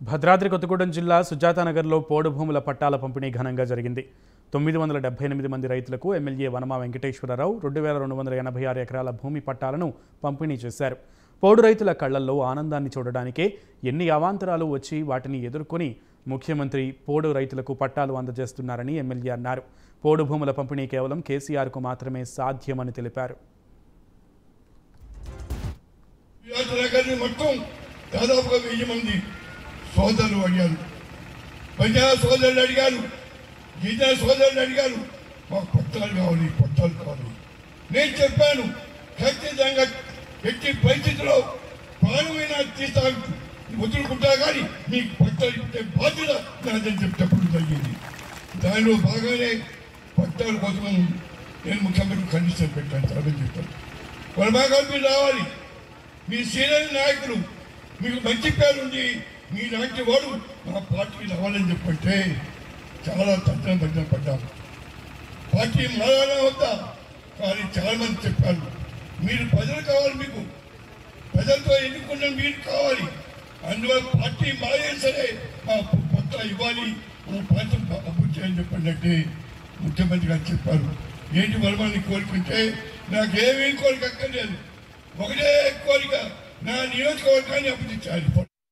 భద్రాద్రి కొత్తగూడెం జిల్లా సుజాతానగర్లో పోడు భూముల పట్టాల పంపిణీ ఘనంగా జరిగింది. 978 మంది రైతులకు ఎమ్మెల్యే వనమా వెంకటేశ్వరరావు 2286 ఎకరాల భూమి పట్టాలను పంపిణీ చేశారు. పోడు రైతుల కళ్లల్లో ఆనందాన్ని చూడడానికే ఎన్ని అవాంతరాలు వచ్చి వాటిని ఎదుర్కొని ముఖ్యమంత్రి పోడు రైతులకు పట్టాలు అందజేస్తున్నారని ఎమ్మెల్యే అన్నారు. పోడు భూముల పంపిణీ కేవలం కేసీఆర్కు మాత్రమే సాధ్యమని తెలిపారు. దాదాపుగా 1000 మంది సోదరులు అడిగారు, పంజాబ్ సోదరులు అడిగారు, గిరిజన సోదరులు అడిగారు, మాకు పట్టాలు కావాలి. నేను చెప్పాను, ఖచ్చితంగా ఎట్టి పరిస్థితుల్లో ప్రాణమైనా తీస్తాను, వదులుకుంటా కానీ మీకు పట్టాలు ఇచ్చే బాధ్యత నాదని చెప్పేటప్పుడు జరిగింది. దానిలో బాగానే పట్టాల కోసం నేను ముఖ్యమంత్రి కండిషన్ పెట్టాను. చాలా చెప్తాను, వనమాగా మీరు రావాలి, మీ సీనియర్ నాయకులు మీకు మంచి పేరుంది, మీలాంటి వాడు మా పార్టీకి రావాలని చెప్పంటే చాలా తగ్గన పడ్డాము. పార్టీ మారాలా వద్దా కానీ చాలా మంది చెప్పారు, మీరు ప్రజలు కావాలి, మీకు ప్రజలతో ఎన్నుకున్న మీరు కావాలి, అందువల్ల పార్టీ మారే సరే మా పట్ల ఇవ్వాలి, మా పార్టీ అభివృద్ధి చేయాలని చెప్పండి ముఖ్యమంత్రి గారు చెప్పారు. ఏంటి వరమాన్ని కోరుకుంటే నాకేమీ కోరిక అక్కర్లేదు, ఒకటే కోరిక, నా నియోజకవర్గాన్ని అభివృద్ధి చేయాలి.